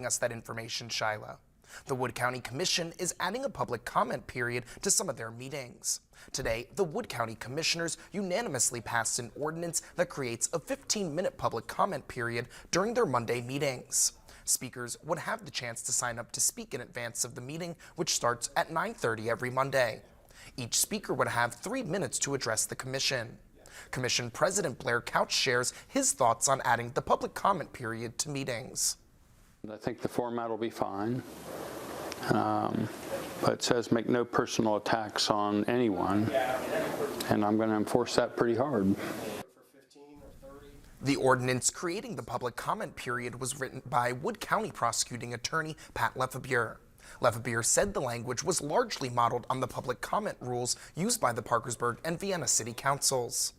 us that information, Shyla. The Wood County Commission is adding a public comment period to some of their meetings. Today, the Wood County Commissioners unanimously passed an ordinance that creates a 15-minute public comment period during their Monday meetings. Speakers would have the chance to sign up to speak in advance of the meeting, which starts at 9:30 every Monday. Each speaker would have 3 minutes to address the commission. Commission President Blair Couch shares his thoughts on adding the public comment period to meetings. I think the format will be fine, but it says make no personal attacks on anyone, and I'm going to enforce that pretty hard. The ordinance creating the public comment period was written by Wood County prosecuting attorney Pat Lefebvre. Lefebvre said the language was largely modeled on the public comment rules used by the Parkersburg and Vienna city councils.